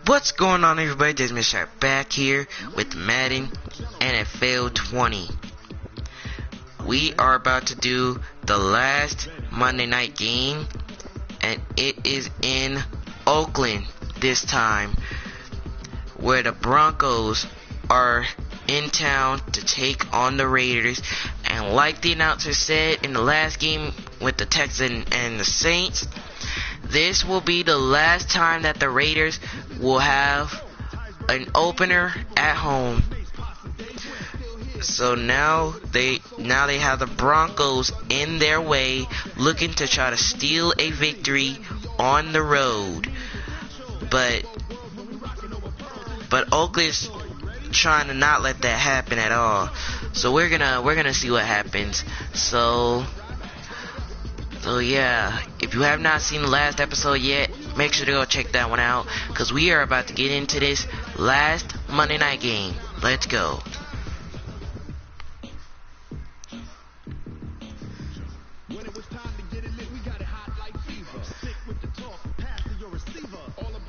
What's going on, everybody? This is Mr. Sharp back here with Madden NFL 20. We are about to do the last Monday night game, and it is in Oakland this time, where the Broncos are in town to take on the Raiders. And like the announcer said in the last game with the Texans and the Saints, this will be the last time that the Raiders will have an opener at home. So now they have the Broncos in their way, looking to try to steal a victory on the road. But Oakland's trying to not let that happen at all. So we're gonna see what happens. So yeah, if you have not seen the last episode yet, make sure to go check that one out, because we are about to get into this last Monday night game. Let's go.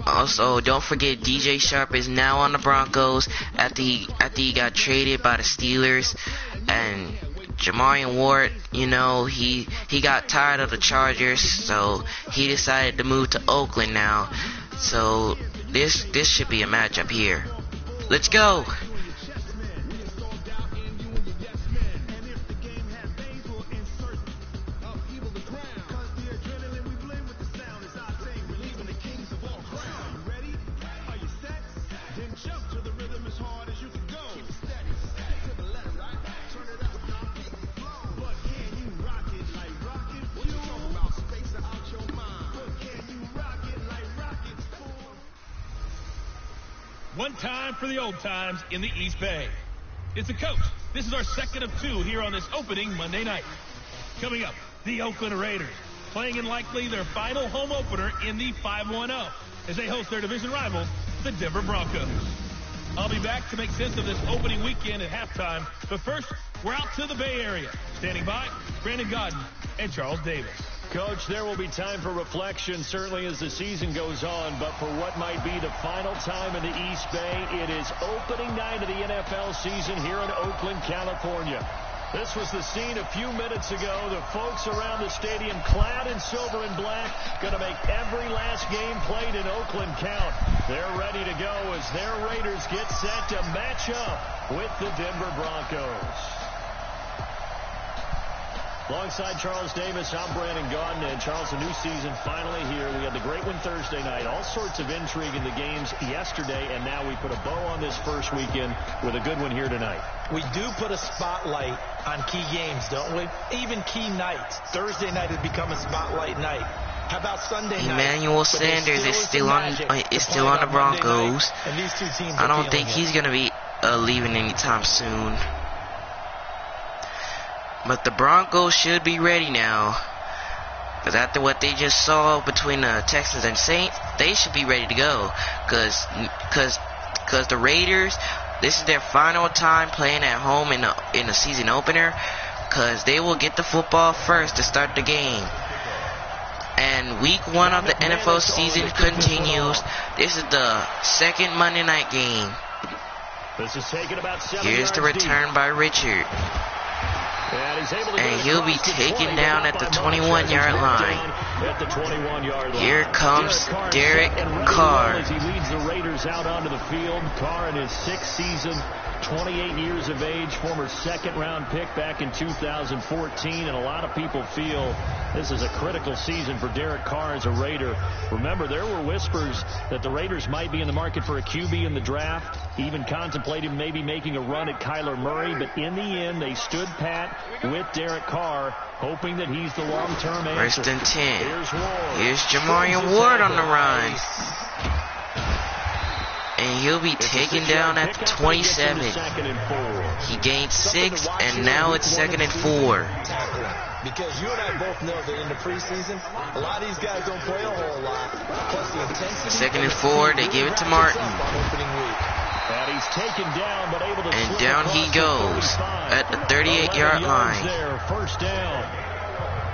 Also, don't forget DJ Sharp is now on the Broncos after he got traded by the Steelers, and Jamarian Ward, he got tired of the Chargers, so he decided to move to Oakland now. So this should be a matchup here. Let's go. One time for the old times in the East Bay. It's the coach. This is our second of two here on this opening Monday night. Coming up, the Oakland Raiders, playing in likely their final home opener in the 5-1-0 as they host their division rival, the Denver Broncos. I'll be back to make sense of this opening weekend at halftime, but first, we're out to the Bay Area. Standing by, Brandon Godden and Charles Davis. Coach, there will be time for reflection, certainly as the season goes on, but for what might be the final time in the East Bay, it is opening night of the NFL season here in Oakland, California. This was the scene a few minutes ago. The folks around the stadium clad in silver and black, going to make every last game played in Oakland count. They're ready to go as their Raiders get set to match up with the Denver Broncos. Alongside Charles Davis, I'm Brandon Godden. And Charles, a new season finally here. We had the great one Thursday night. All sorts of intrigue in the games yesterday, and now we put a bow on this first weekend with a good one here tonight. We do put a spotlight on key games, don't we? Even key nights. Thursday night has become a spotlight night. How about Sunday night? Emmanuel Sanders is still on the Broncos. I don't think he's going to be leaving anytime soon. But the Broncos should be ready now, because after what they just saw between the Texans and Saints, they should be ready to go. Because the Raiders, this is their final time playing at home in the season opener, because they will get the football first to start the game. And week 1 of the NFL season continues. This is the second Monday night game. Here's the return by Richard. And he'll be taken down at the 21-yard line. Here comes Derek Carr. As he leads the Raiders out onto the field. Carr in his 6th season, 28 years of age, former second-round pick back in 2014. And a lot of people feel this is a critical season for Derek Carr as a Raider. Remember, there were whispers that the Raiders might be in the market for a QB in the draft, even contemplated maybe making a run at Kyler Murray. But in the end, they stood pat with Derek Carr, hoping that he's the long-term answer. 1st and 10. Here's Jamarian Ward on the run. And he'll be taken down at the 27. He gained 6, and now it's 2nd and 4. Because you and I both know that in the preseason, a lot of these guys don't play a whole lot. Plus the intensity. 2nd and 4, they give it to Martin. And he's taken down, but able to and down he goes at the 38-yard line. First down.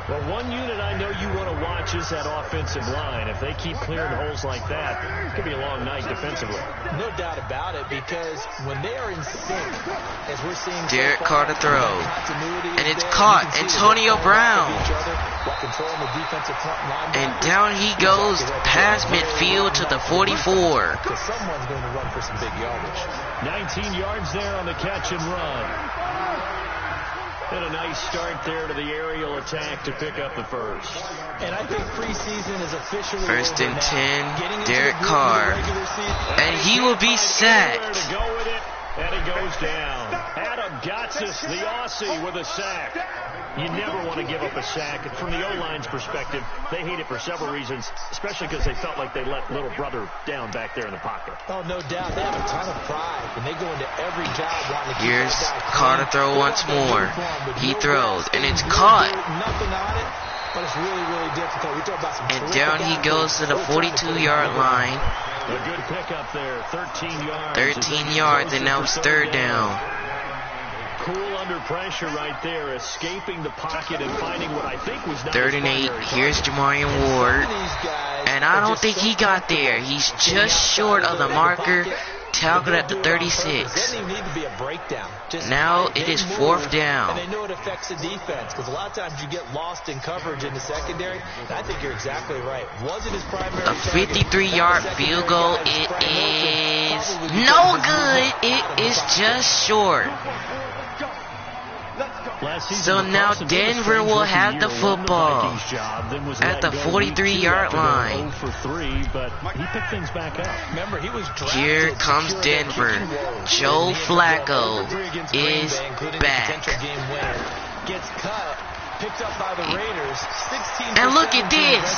Well, one unit I know you want to watch is that offensive line. If they keep clearing holes like that, it could be a long night defensively. No doubt about it, because when they are in sync, as we're seeing Derek Carr to throw. And it's caught. Antonio Brown. And down he goes past midfield to the 44. Because someone's going to run for some big yardage. 19 yards there on the catch and run. And a nice start there to the aerial attack to pick up the first. And I think preseason is officially First and 10, now. Derek Carr. And he will be sacked. To go with it, and he goes down. Adam Gotsis, the Aussie, with a sack. You never want to give up a sack. And from the O-line's perspective, they hate it for several reasons, especially because they felt like they let little brother down back there in the pocket. Oh, no doubt. They have a ton of pride, and they go into every job wanting to keep Here's that guy Carr to clean. throw once more. He throws, and it's caught. Nothing on it, but it's really, really difficult. We talk about some And down he goes to the 42-yard line. A good pickup there, 13 yards. 13 yards, and now it's third down. Cool under pressure right there, escaping the pocket and finding what I think was not Third and 8. Here's Jamarian Ward. And I don't think he got there. He's just short of the marker. Tackled at the 36. Now it is fourth down. And they know it affects the defense because a lot of times you get lost in coverage in the secondary. And I think you're exactly right. Wasn't his primary A 53-yard field goal. It is no good. It is just short. So now Denver will have the football at the 43-yard line. Here comes Denver. Joe Flacco is back. And look at this.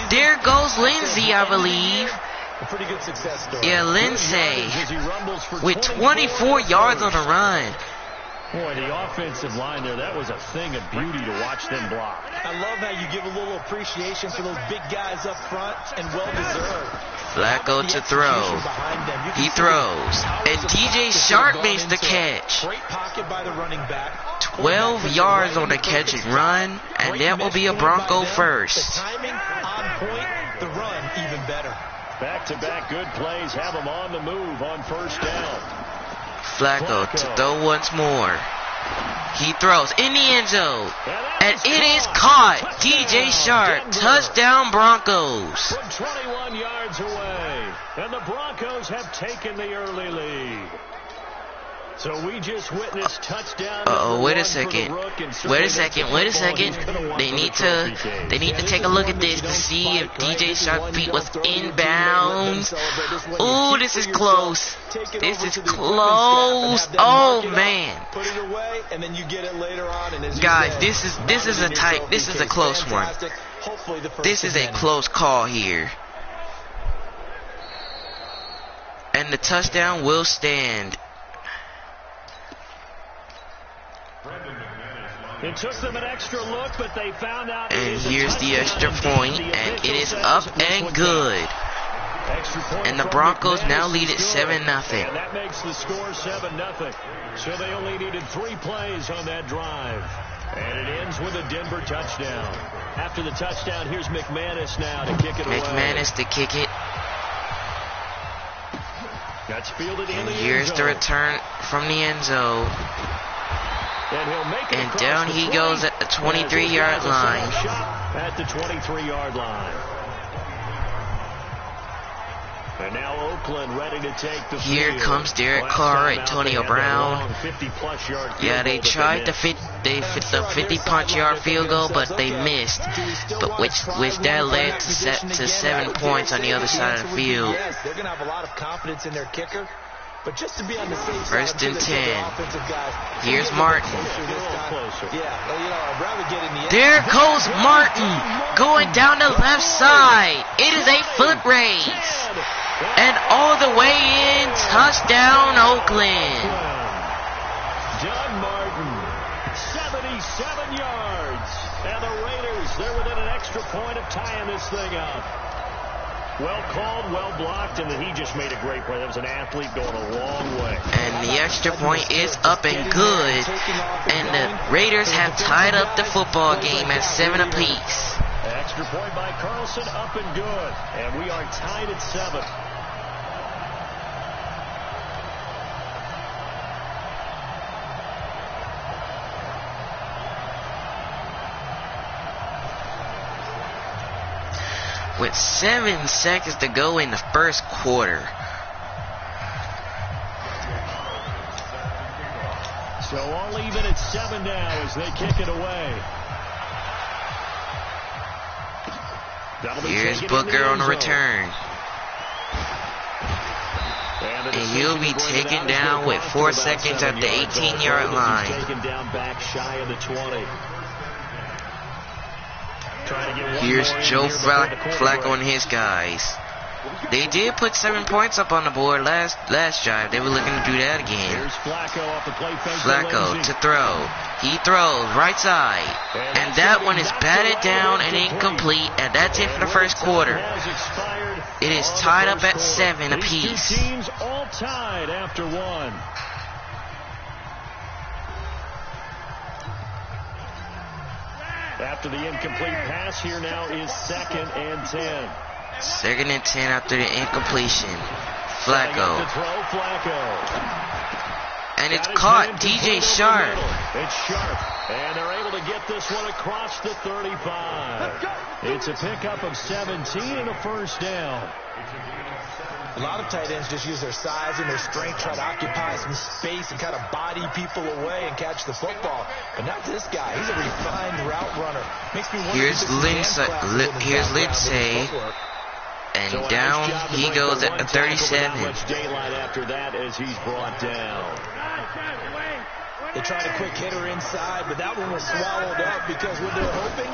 There goes Lindsey, I believe. Yeah, Lindsey with 24 yards on the run. Boy, the offensive line there, that was a thing of beauty to watch them block. I love how you give a little appreciation for those big guys up front, and well-deserved. Flacco to throw. He throws. And DJ Sharp makes the catch. Great pocket by the running back. 12 yards on the catch and run, and that will be a Bronco first. The timing on point, the run even better. Back-to-back good plays have them on the move on first down. Flacco to throw once more. He throws in the end zone. And it is caught. DJ Sharp. Touchdown Broncos. From 21 yards away. And the Broncos have taken the early lead. So we just witnessed touchdown. Wait a second. They need to take a look at this to see if DJ Sharp's feet was inbounds. Ooh, this is close. This is close. Oh man. Guys, this is a close one. This is a close call here. And the touchdown will stand. It took them an extra look, but they found out. And here's the extra point, and it is up and good. And the Broncos now lead at 7-0. And that makes the score 7-0. So they only needed 3 plays on that drive. And it ends with a Denver touchdown. After the touchdown, here's McManus now to kick it away. McManus to kick it. That's fielded in And the here's end the zone. return from the end zone. And he'll make it And across down the he 20. goes at the 23-yard line. At the 23-yard line. And now Oakland ready to take the Here field. comes Derek Last Carr time and out, Antonio they had that Brown. long 50-plus-yard field Yeah, they goal that tried to missed. fit the 50-punch-yard field goal, but they missed. But which that led to 7 points on the other side of the field. Yes, they're going to have a lot of confidence in their kicker. But just to be on the safe side, First and 10. Guys, Here's Martin. I'd rather get in the end. There goes Martin going down the left side. It is a foot race. And all the way in, touchdown Oakland. Doug Martin, 77 yards. And the Raiders, they're within an extra point of tying this thing up. Well called, well blocked, and then he just made a great play. That was an athlete going a long way. And the extra point is up and good. And the Raiders have tied up the football game at 7 apiece. Extra point by Carlson, up and good. And we are tied at 7. With 7 seconds to go in the first quarter. So all even at 7 now as they kick it away. Here's Booker on the return. And he'll be taken down with 4 seconds at the 18-yard line. Taken down back shy of the 20. Here's Joe Flacco and his guys. They did put 7 points up on the board last drive. They were looking to do that again. Flacco to throw. He throws right side. And that one is batted down and incomplete. And that's it for the first quarter. It is tied up at 7 apiece. Teams all tied after 1. After the incomplete pass, here now is 2nd and 10. 2nd and 10 after the incompletion. Flacco. And it's caught. DJ Sharp. It's Sharp. And they're able to get this one across the 35. It's a pickup of 17 and a first down. A lot of tight ends just use their size and their strength, try to occupy some space and kind of body people away and catch the football. But not this guy. He's a refined route runner. Makes me wonder. Here's Lindsay. And down he goes at the 37. Much daylight after that as he's brought down. They tried a quick hitter inside, but that one was swallowed up because what they're hoping.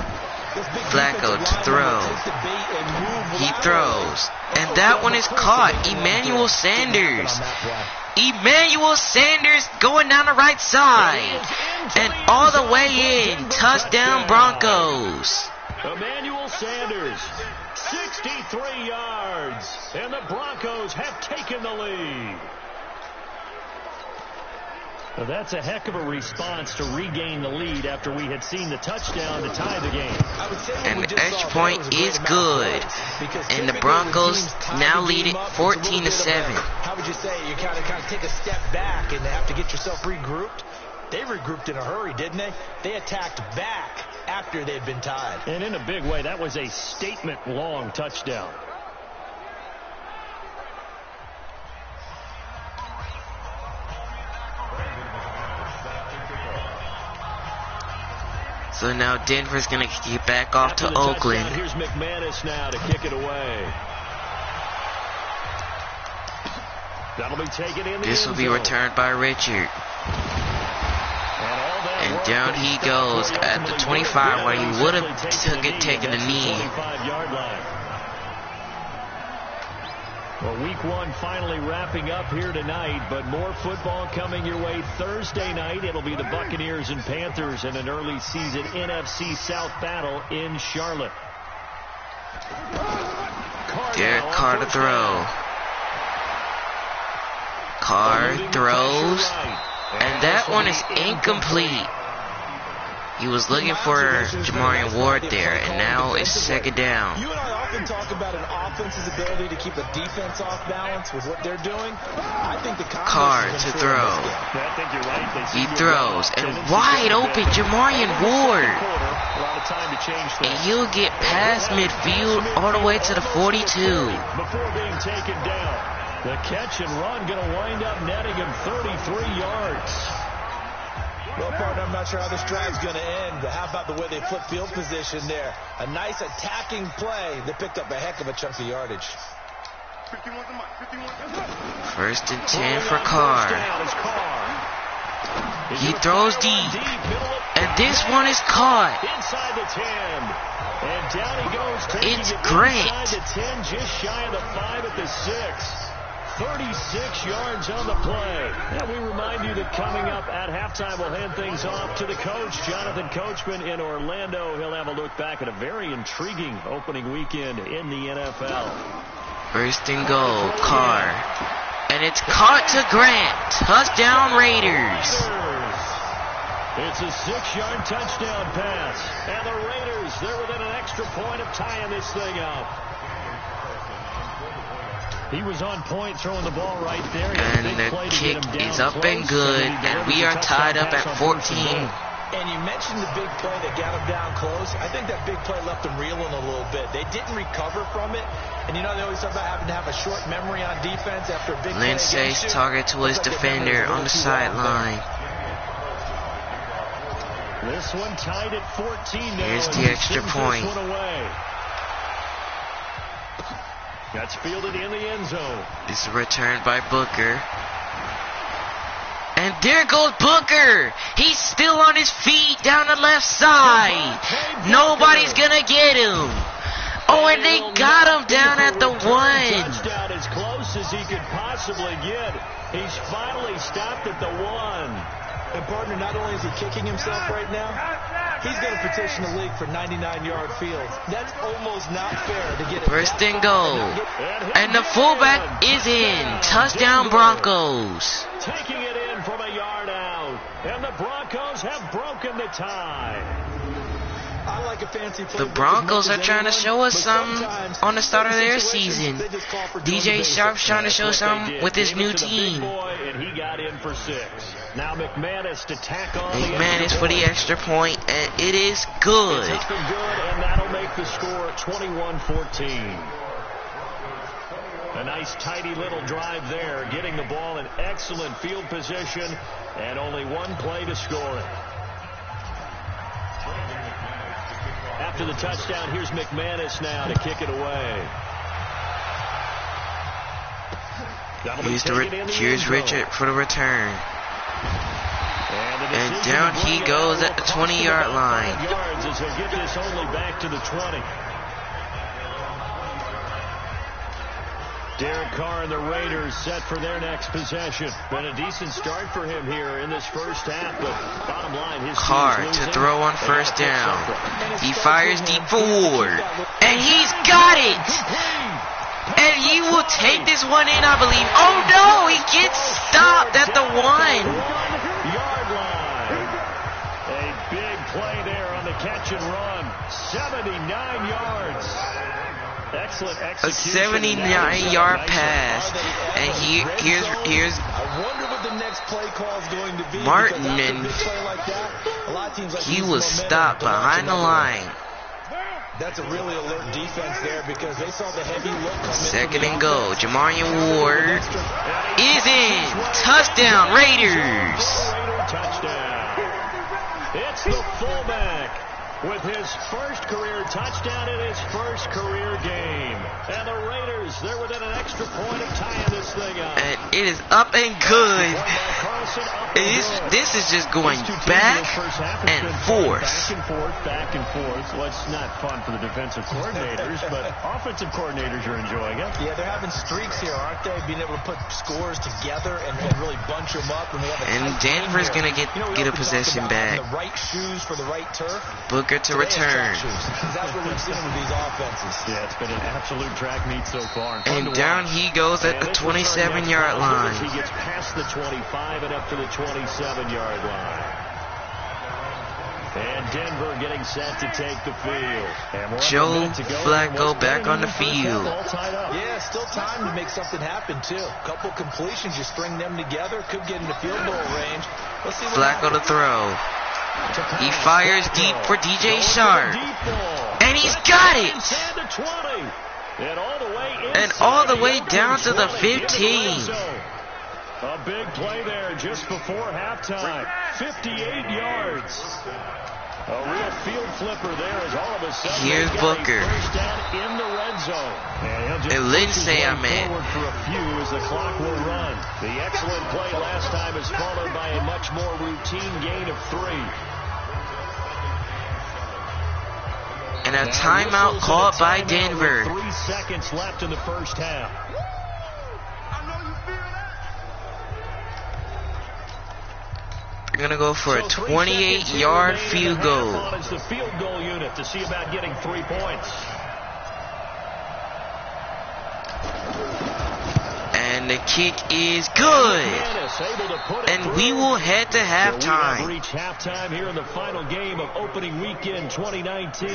Flacco to throw. He throws. And that one is caught. Emmanuel Sanders. Emmanuel Sanders going down the right side. And all the way in. Touchdown Broncos. Emmanuel Sanders. 63 yards. And the Broncos have taken the lead. Well, that's a heck of a response to regain the lead after we had seen the touchdown to tie the game. And the extra point is good. And the Broncos now lead it 14-7. How would you say you kind of take a step back and have to get yourself regrouped? They regrouped in a hurry, didn't they? They attacked back after they'd been tied. And in a big way, that was a statement-long touchdown. So now Denver's going to get back off to Oakland. Here's McManus now to kick it away. That'll be taken in. This will be returned by Richard. And down he goes at the 25 where he would have taken a knee. Well, week 1 finally wrapping up here tonight, but more football coming your way Thursday night. It'll be the Buccaneers and Panthers in an early season NFC South battle in Charlotte. Derek Carr to throw. Carr throws, and that one is incomplete. He was looking for Jamarian Ward there, and now it's 2nd down. You and I often talk about an offense's ability to keep a defense off balance with what they're doing. I think the Carr to throw. I think you're right. He throws, and wide open Jamarian Ward. And he'll get past midfield all the way to the 42. Before being taken down, the catch and run going to wind up netting him 33 yards. Well, partner, I'm not sure how this drive's going to end, but how about the way they flip field position there? A nice attacking play that picked up a heck of a chunk of yardage. 1st and 10 for Carr. He throws deep, and this one is caught. Inside the 10. And down he goes. It's Grant. Inside the 10, just shy of the 5 at the 6. 36 yards on the play. And we remind you that coming up at halftime, we'll hand things off to the coach, Jonathan Coachman in Orlando. He'll have a look back at a very intriguing opening weekend in the NFL. First and goal, Carr. And it's caught to Grant. Touchdown, Raiders. It's a 6-yard touchdown pass. And the Raiders, they're within an extra point of tying this thing up. He was on point throwing the ball right there. And the kick is up and good. And we are tied up at 14. And you mentioned the big play that got him down close. I think that big play left them reeling a little bit. They didn't recover from it. And you know, they always talk about having to have a short memory on defense after a big play. Lindsay's talking to his defender on the sideline. This one tied at 14 now. Here's the extra point. That's fielded in the end zone. This is returned by Booker. And there goes Booker. He's still on his feet down the left side. Nobody's gonna get him. Oh, and they got him down at the 1. Touchdown as close as he could possibly get. He's finally stopped at the 1. And partner, not only is he kicking himself right now, he's going to petition the league for 99-yard fields. That's almost not fair to get it. First and goal. And the fullback is in. Touchdown, Broncos. Taking it in from a yard out. And the Broncos have broken the tie. I like a fancy play. The Broncos are trying to show us something on the start of their season. DJ Sharp's trying to show something with his new team. And he got in for 6. Now McManus to tack on. McManus for the extra point, and it is good. It's up and good, and that'll make the score 21-14. A nice tidy little drive there, getting the ball in excellent field position, and only one play to score it. After the touchdown, here's McManus now to kick it away. Here's Richard for the return. And down he goes at the 20-yard line. Yards as he'll get this only back to the 20. Derek Carr and the Raiders set for their next possession. Been a decent start for him here in this first half, but bottom line, his Carr to throw on first down. He fires deep forward, and he's got it. And he will take this one in, I believe. Oh no, he gets stopped at the 1-yard line. A big play there on the catch and run. 79 yards. Excellent execution. A 79-yard pass. And here's I wonder what the next play call is going to be. Martin, and he was stopped behind the line. That's a really alert defense there because they saw the heavy look coming. Second and goal. Jamarian Ward is in. Touchdown, Raiders. Touchdown. It's the fullback with his first career touchdown in his first career game. And the Raiders, they're within an extra point of tying this thing up. And it is up and good. This is just going back and forth. Back and forth. Well, it's not fun for the defensive coordinators, but offensive coordinators are enjoying it. Yeah, they're having streaks here, aren't they? Being able to put scores together and really bunch them up. And Denver's going to get a possession back. The right shoes for the right turf. Booker to return. That's what we've seen with these offenses. Yeah, it's been an absolute track meet so far. And down he goes at the 27-yard line. He gets past the 25 and up to the 27-yard line. And Denver getting set to take the field. Joe Flacco back on the field. Yeah, still time to make something happen, too. A couple completions, you string them together, could get into field goal range. Let's see what Flacco to throw. He fires deep for DJ Sharp. And he's got it. And all the way down to the 15. A big play there just before halftime. 58 yards. A real field flipper there as all of a sudden here's Booker. First down in the red zone. And Lindsay, I meant. Forward for a few as the clock will run. The excellent play last time is followed by a much more routine gain of 3. And a timeout called by Denver. 3 seconds left in the first half. We're going to go for a 28-yard field goal. It's the field goal unit to see about getting 3 points. And the kick is good. And we will head to halftime. We have reached halftime here in the final game of opening weekend 2019.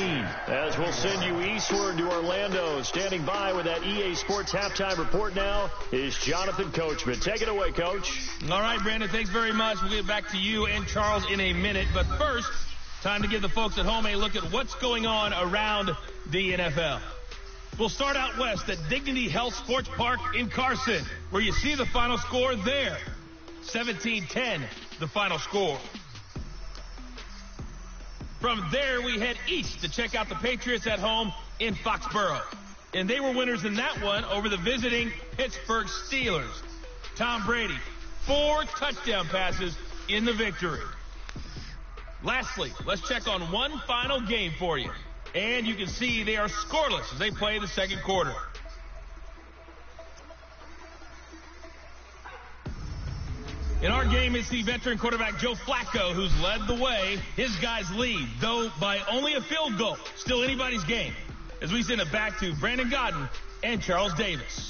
As we'll send you eastward to Orlando. Standing by with that EA Sports halftime report now is Jonathan Coachman. Take it away, Coach. All right, Brandon, thanks very much. We'll get back to you and Charles in a minute. But first, time to give the folks at home a look at what's going on around the NFL. We'll start out west at Dignity Health Sports Park in Carson, where you see the final score there. 17-10, the final score. From there, we head east to check out the Patriots at home in Foxborough. And they were winners in that one over the visiting Pittsburgh Steelers. Tom Brady, 4 touchdown passes in the victory. Lastly, let's check on one final game for you. And you can see they are scoreless as they play the second quarter. In our game, it's the veteran quarterback Joe Flacco who's led the way. His guys lead, though by only a field goal. Still anybody's game. As we send it back to Brandon Godden and Charles Davis.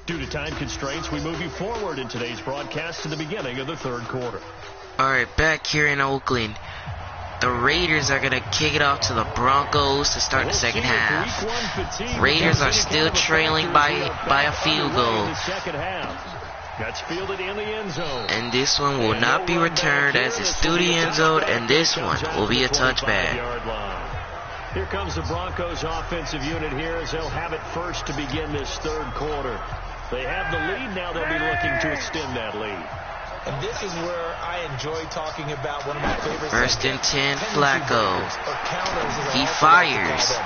Due to time constraints, we move you forward in today's broadcast to the beginning of the third quarter. All right, back here in Oakland, the Raiders are going to kick it off to the Broncos to start the second half. Raiders are still trailing by a field goal. That's fielded in the end zone. And this one will not be returned as it's through the end zone, and this one will be a touchback. Here comes the Broncos offensive unit here as they'll have it first to begin this third quarter. They have the lead. Now they'll be looking to extend that lead. And this is where I enjoy talking about one of my favorites. First and 10, Flacco. He fires.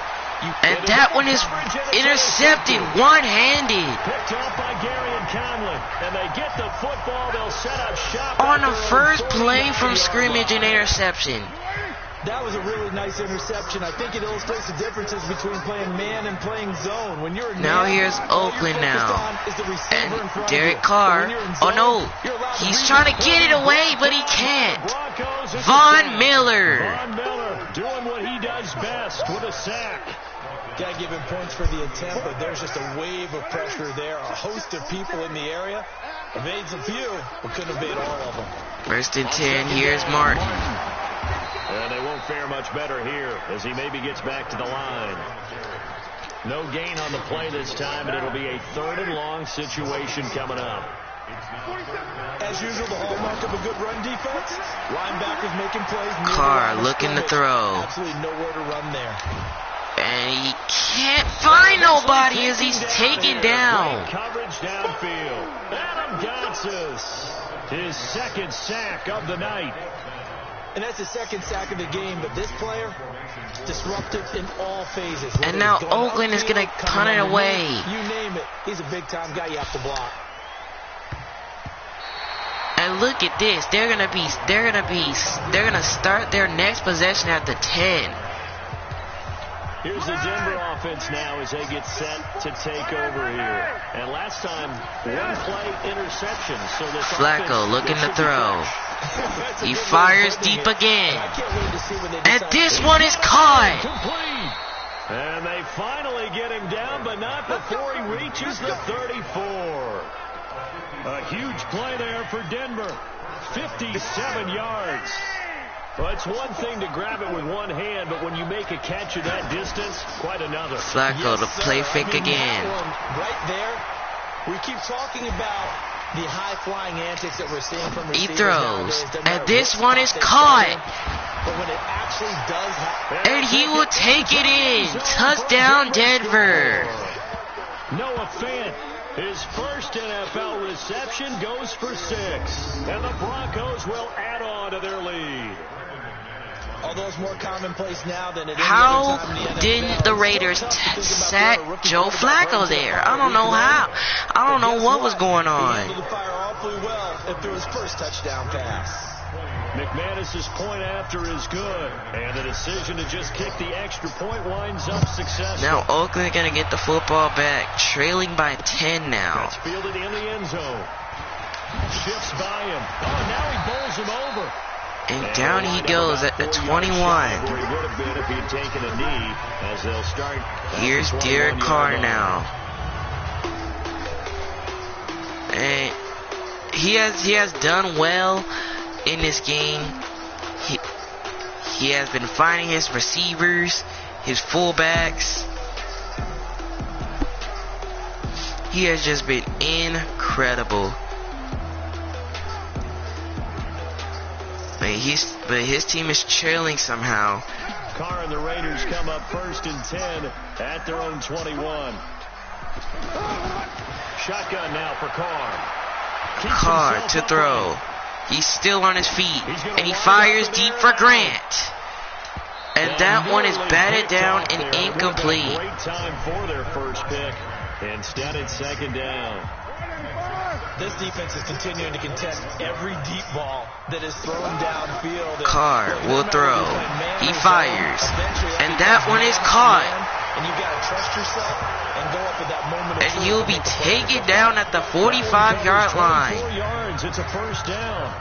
And that one is intercepted one-handed. Picked up by Gary and Conley. And they get the football. They'll set up shop. On the first play from scrimmage, an interception. That was a really nice interception. I think it illustrates the differences between playing man and playing zone. When you're now here's Oakland now. And Derek Carr. Oh no, he's trying to get it away, but he can't. Von Miller. Von Miller doing what he does best with a sack. Gotta give him points for the attempt, but there's just a wave of pressure there. A host of people in the area. Evades a few, but couldn't evade all of them. First and 10, here's Martin. And they won't fare much better here as he maybe gets back to the line. No gain on the play this time, and it'll be a third and long situation coming up. As usual, the hallmark of a good run defense. Linebackers making plays. Carr looking to throw. Absolutely nowhere to run there. And he can't find nobody as he's taken down. Great coverage downfield. Adam Gotsis, his second sack of the night. And that's the second sack of the game, but this player, disruptive in all phases. And now Oakland is going to punt it away. You name it. He's a big-time guy you have to block. And look at this. They're going to start their next possession at the 10. Here's the Denver offense now as they get set to take over here. And last time, one play interception. So this Flacco looking to throw. He fires deep again. And this one is caught. And they finally get him down, but not before he reaches the 34. A huge play there for Denver. 57 yards. Well, it's one thing to grab it with one hand, but when you make a catch at that distance, quite another. Flacco to play fake again. Right there, we keep talking about the high-flying antics that we're seeing from receivers. He throws, and this one is caught. But when it actually does happen, and he will take it in. Touchdown, Denver. Noah Fant, his first NFL reception, goes for 6. And the Broncos will add on to their lead. Although it's more commonplace now than it is. How didn't the Raiders sack Joe Flacco there? I don't know how. I don't know what was going on. He handled the fire awfully well after his first touchdown pass. McManus's point after is good. And the decision to just kick the extra point winds up successful. Now Oakland going to get the football back, trailing by 10 now. That's fielded in the end zone. Shifts by him. Oh, now he bowls him over. And down he goes at the 21. Where he would have been if he'd taken a knee, as they'll start. Here's Derek Carr now. And he has done well in this game. He has been finding his receivers, his fullbacks. He has just been incredible. But his team is trailing somehow. Carr and the Raiders come up 1st and 10 at their own 21. Shotgun now for Carr. Carr to throw. He's still on his feet, and he fires deep for Grant. And that one is batted down and incomplete. Great time for their first pick. Instead, it's 2nd down. This defense is continuing to contest every deep ball that is thrown downfield. Carr will throw. He fires. And that one is caught. And you've got to trust yourself and go up at that moment. And he'll be taken down at the 45-yard line. 4 yards. It's a 1st down.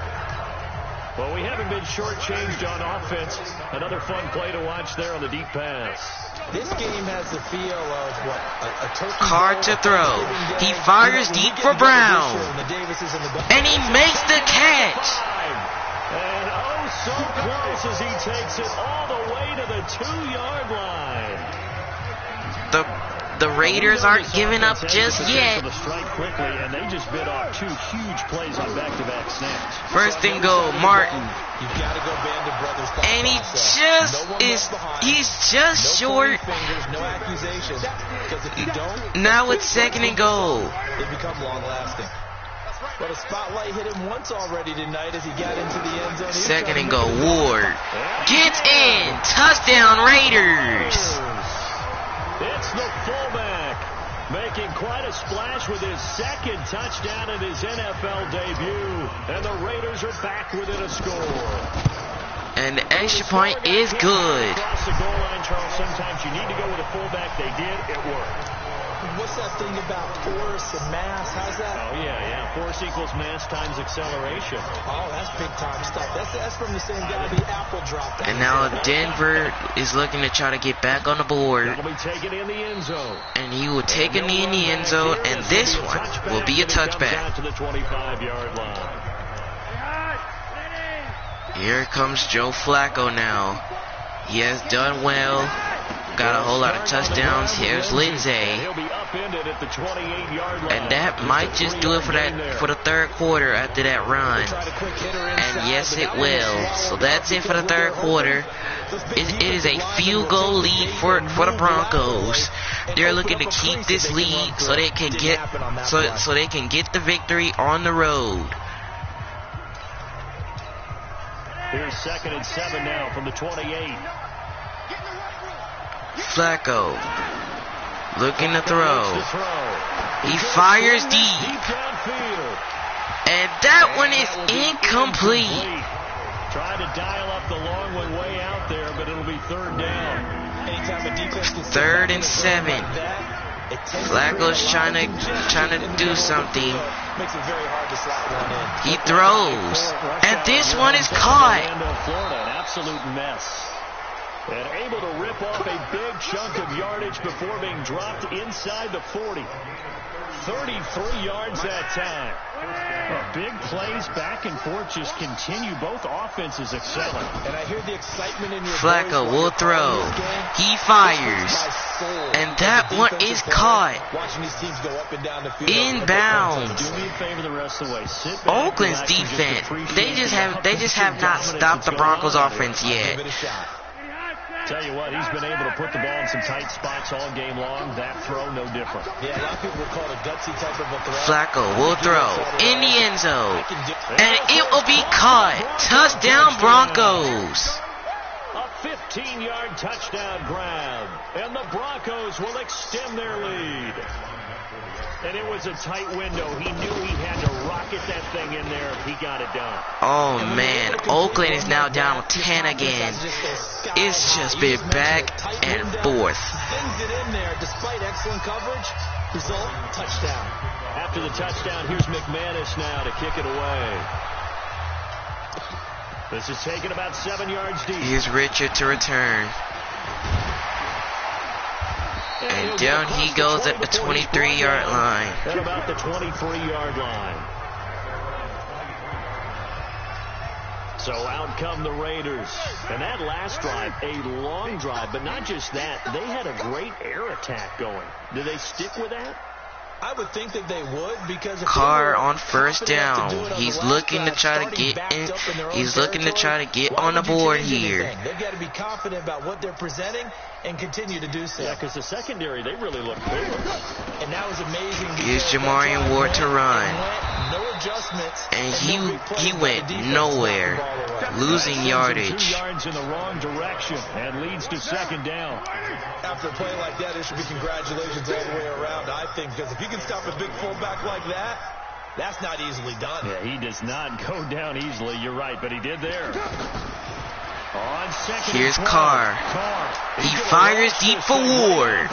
Well, we haven't been shortchanged on offense. Another fun play to watch there on the deep pass. This game has the feel of what a turkey. Carr to throw. He fires deep for Brown. And he makes the catch. And oh, so close as he takes it all the way to the 2-yard line. The Raiders aren't giving up just yet. The strike quickly, and they just bit off 2 huge plays on back-to-back snaps. 1st and goal, Martin. You've got to go band of brothers. And he's just short. No accusation. Because if you don't, now it's 2nd and goal. They become long-lasting. But a spotlight hit him once already tonight as he got into the end zone. 2nd and goal, Ward gets in. Touchdown, Raiders. It's the fullback making quite a splash with his 2nd touchdown in his NFL debut. And the Raiders are back within a score. And the extra point is good. Across the goal line, Charles, sometimes you need to go with a fullback. They did. It worked. What's that thing about force and mass? How's that? Oh, yeah. Force equals mass times acceleration. Oh, that's big-time stuff. That's from the same guy the apple dropped. And now Denver is looking to try to get back on the board. That'll be taken in the end zone. And he will take a knee in the end zone, and this one will be a touchback. To the 25-yard line. Here comes Joe Flacco now. He has done well. Got a whole lot of touchdowns. Here's Lindsay. And that might just do it for the 3rd quarter after that run. And yes, it will. So that's it for the 3rd quarter. It is a field goal lead for the Broncos. They're looking to keep this lead so they can get the victory on the road. Here's 2nd and 7 now from the 28. Flacco looking to throw. He fires deep. And that one is incomplete. Try to dial up the long one way out there, but it'll be 3rd down. 3rd and 7. Flacco's trying to do something. He throws. And this one is caught. An absolute mess. And able to rip off a big chunk of yardage before being dropped inside the 40. 33 yards that time. Big plays back and forth just continue. Both offenses excelling. And I hear the excitement in your Flacco will throw. He fires. And that one is caught. Inbounds. Do me a favor the rest of the way. Sit back, Oakland's defense. They just have not stopped the Broncos offense yet. Tell you what, he's been able to put the ball in some tight spots all game long. That throw, no different. Yeah, a lot of people would call it a gutsy type of a throw. Flacco will throw in the end zone. And it will be caught. Touchdown, Broncos. A 15-yard touchdown grab. And the Broncos will extend their lead. And it was a tight window. He knew he had to rocket that thing in there. He got it done. Oh, man. Oakland is now down 10 again. It's just been back and forth. Things it in there despite excellent coverage. Result, touchdown. After the touchdown, here's McManus now to kick it away. This is taken about 7 yards deep. Here's Richard to return. And down he goes at the 23-yard line. At about the 23-yard line. So out come the Raiders. And that last drive, a long drive. But not just that, they had a great air attack going. Do they stick with that? I would think that they would, because if Carr on first down. He's looking to try to get in. He's looking to try to get on the board here. They've got to be confident about what they're presenting and continue to do so. Yeah, because the secondary, they really look good. And that was amazing. Here's Jamarian Ward to run. No adjustments. And he went nowhere, losing yardage. Yards in the wrong direction and leads to second down. After a play like that, there should be congratulations all the way around, I think, because if you can stop a big fullback like that, that's not easily done. Yeah, he does not go down easily. You're right, but he did there. On second. Here's Carr. He fires deep for Ward.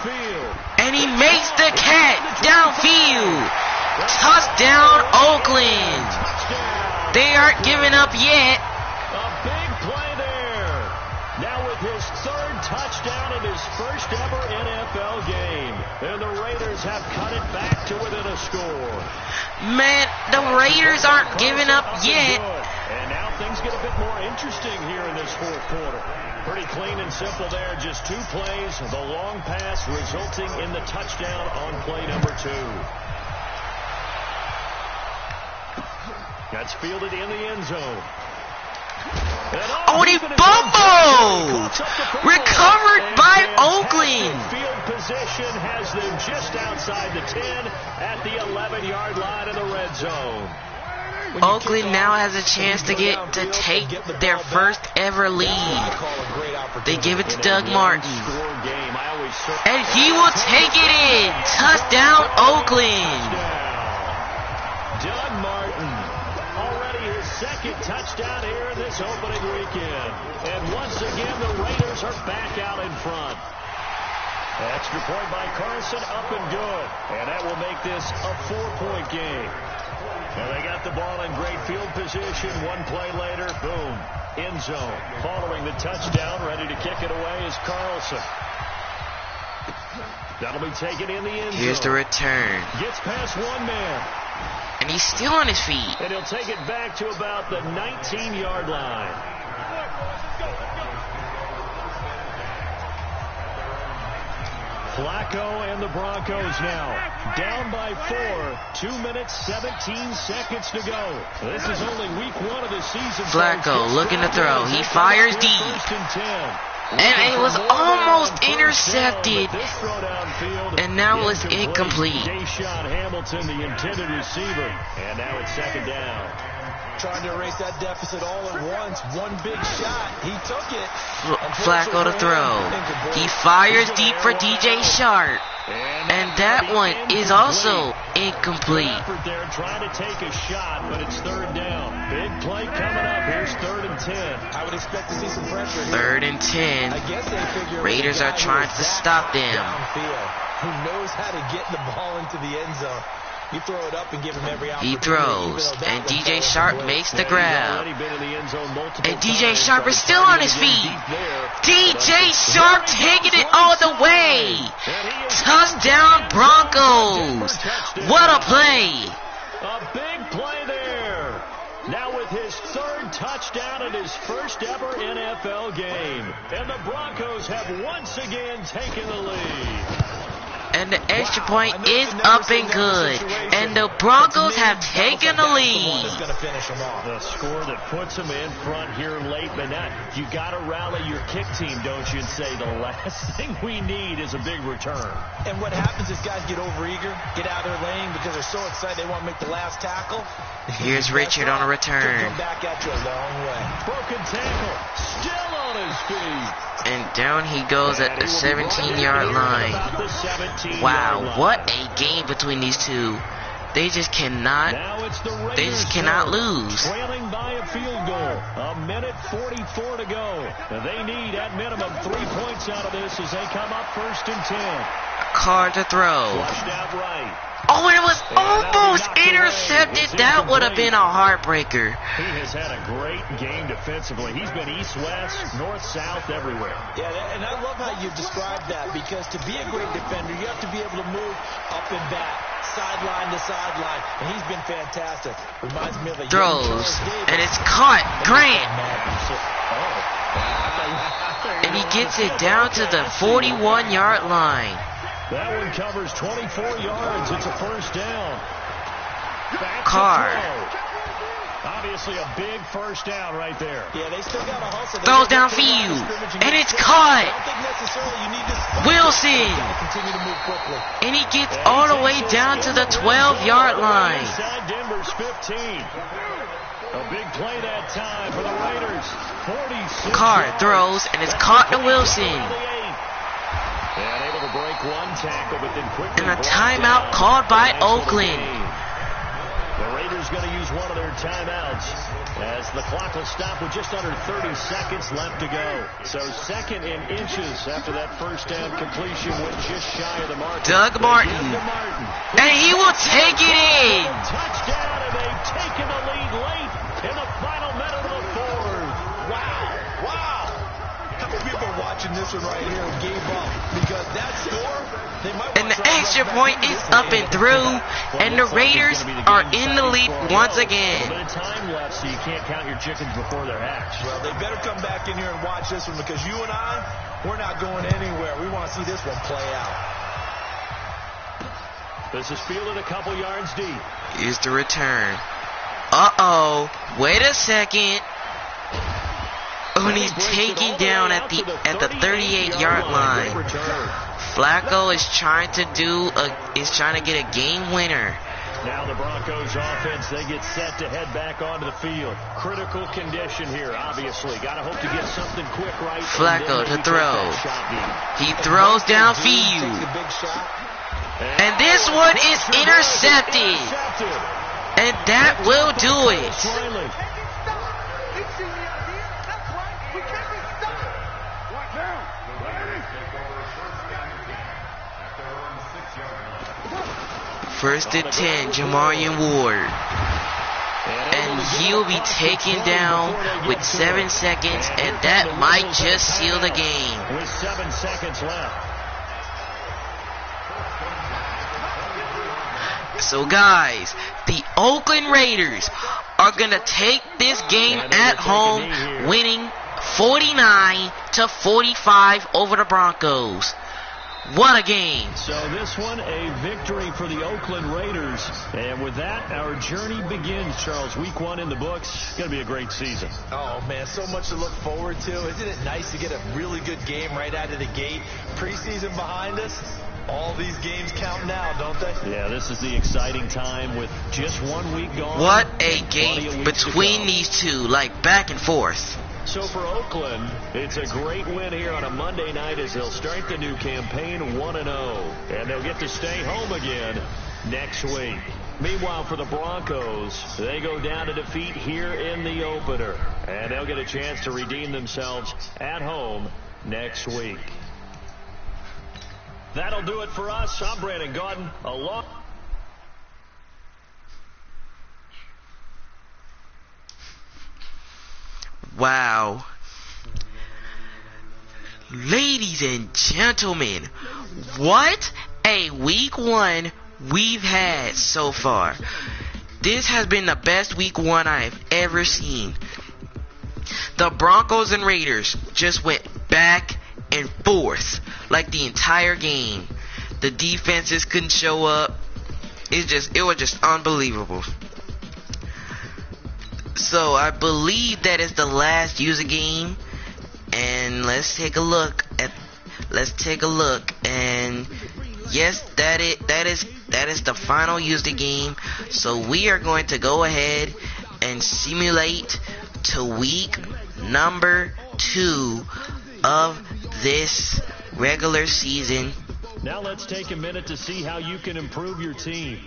And he makes the catch downfield. Touchdown, Oakland. They aren't giving up yet. A big play there. Now with his third touchdown in his first ever NFL game. And the Raiders have cut it back to within a score. Man, the Raiders aren't giving up yet. And now things get a bit more interesting here in this fourth quarter. Pretty clean and simple there. Just 2 plays. The long pass resulting in the touchdown on play number 2. That's fielded in the end zone. Oh, they fumbled! Recovered by Oakland. Field position has them just outside the 10 at the 11-yard line in the red zone. Oakland now has a chance to take their first ever lead. They give it to Doug Martin. And he will take it in. Touchdown, Oakland. Doug Martin, already his second touchdown here in this opening weekend. And once again, the Raiders are back out in front. Extra point by Carson, up and good. And that will make this a 4-point game. And they got the ball in great field position. 1 play later, boom, end zone. Following the touchdown, ready to kick it away is Carlson. That'll be taken in the end zone. Here's the return. Gets past 1 man. And he's still on his feet. And he'll take it back to about the 19-yard line. Flacco and the Broncos now down by 4. 2 minutes, 17 seconds to go. This is only week 1 of the season. Flacco looking to throw. He fires deep. And it was almost intercepted. And now it's incomplete. Deshaun Hamilton, the intended receiver. And now it's second down. Trying to erase that deficit all at once. One big shot. He took it. Flacco to throw. He fires deep for DJ Sharp. And that one is also incomplete. They're trying to take a shot, but it's third down. Big play coming up. Here's 3rd and 10. I would expect to see some pressure here. 3rd and 10. I guess they figure Raiders are trying to stop them. Downfield, who knows how to get the ball into the end zone. You throw it up and give him every opportunity. He throws, and DJ Sharp makes the grab. And DJ Sharp is still on his feet. DJ Sharp taking it all the way. Touchdown Broncos. What a play. A big play there. Now with his 3rd touchdown in his first ever NFL game. And the Broncos have once again taken the lead. And the extra point is up and good. And the Broncos have taken the lead. The score that puts them in front here late, but now you got to rally your kick team, don't you, and say the last thing we need is a big return. And what happens is guys get overeager, get out of their lane because they're so excited they want to make the last tackle. Here's Richard on a return. Come back at you a long way. Broken tackle, still on his feet. And down he goes at the 17-yard line. Wow, what a game between these two. They just cannot lose. Trailing by a field goal. A minute 44 to go. They need at minimum 3 points out of this as they come up 1st and 10. Carr to throw. Flushed out right. Oh, and it was almost intercepted. That would have been a heartbreaker. He has had a great game defensively. He's been east-west, north-south, everywhere. Yeah, and I love how you described that, because to be a great defender, you have to be able to move up and back, sideline to sideline, and he's been fantastic. Reminds me of a throws, and it's caught. Grant. And he gets it down to the 41-yard line. That one covers 24 yards. It's a first down. Carr. Obviously a big first down right there. Yeah, they still got a hustle. Throws downfield, and it's caught. Wilson. And he gets all the way down to the 12-yard line. Inside Denver's 15. A big play that time for the Raiders. 46. Carr throws, and it's caught to Wilson. And able to break one tackle, but then quickly. And a timeout called by Oakland. The Raiders going to use one of their timeouts as the clock will stop with just under 30 seconds left to go. So 2nd in inches after that first down completion went just shy of the mark. Doug Martin. And he will take it in. Touchdown, and they've taken the lead late in the final minute of the 4th. Wow. How many people are watching this one right here and gave up? Because that score, they might. And the extra point is up and through, and the Raiders are in the lead once again. A little bit of time left, so you can't count your chickens before they're hatched. Well, they better come back in here and watch this one, because you and I, we're not going anywhere. We want to see this one play out. This is fielded a couple yards deep. Here's the return. Uh-oh. Wait a second. Oh, and he's taken down at the 38-yard line. Flacco is trying to get a game winner. Now the Broncos offense, they get set to head back onto the field. Critical condition here, obviously. Got to hope to get something quick right. Flacco to throw. He throws downfield. And this one is intercepted. And that will do it. First and 10, Jamarian Ward. And he'll be taken down with 7 seconds, and that might just seal the game. With 7 seconds left. So guys, the Oakland Raiders are going to take this game at home, winning 49-45 over the Broncos. What a game. So this one, a victory for the Oakland Raiders. And with that, our journey begins, Charles. Week 1 in the books. It's going to be a great season. Oh, man, so much to look forward to. Isn't it nice to get a really good game right out of the gate? Preseason behind us. All these games count now, don't they? Yeah, this is the exciting time with just 1 week gone. What a game between these two, like back and forth. So for Oakland, it's a great win here on a Monday night as they'll start the new campaign 1-0. And they'll get to stay home again next week. Meanwhile, for the Broncos, they go down to defeat here in the opener. And they'll get a chance to redeem themselves at home next week. That'll do it for us. I'm Brandon Gaudin. Wow. Ladies and gentlemen, what a week 1 we've had so far. This has been the best week 1 I have ever seen. The Broncos and Raiders just went back and forth like the entire game. The defenses couldn't show up. It was just unbelievable. So I believe that is the last user game, and let's take a look. And yes, that is the final user game. So we are going to go ahead and simulate to week number 2 of this regular season. Now let's take a minute to see how you can improve your team.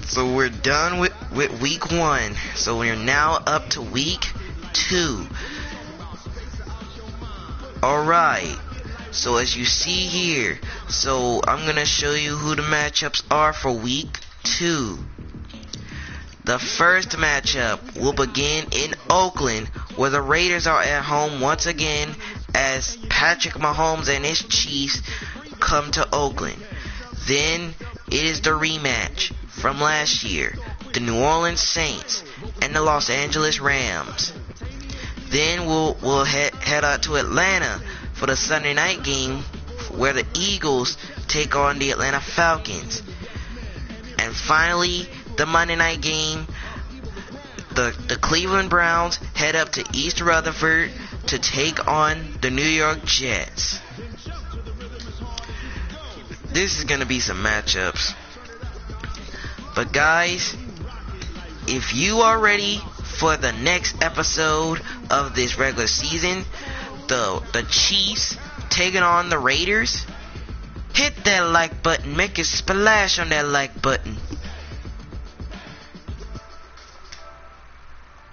So we're done with week 1. So we're now up to week 2. Alright. So as you see here, so I'm going to show you who the matchups are for week 2. The first matchup will begin in Oakland, where the Raiders are at home once again as Patrick Mahomes and his Chiefs come to Oakland. Then it is the rematch from last year, the New Orleans Saints and the Los Angeles Rams. Then we'll head out to Atlanta for the Sunday night game, where the Eagles take on the Atlanta Falcons. And finally, the Monday night game, the Cleveland Browns head up to East Rutherford to take on the New York Jets. This is going to be some matchups. But guys, if you are ready for the next episode of this regular season, the Chiefs taking on the Raiders, hit that like button, make a splash on that like button.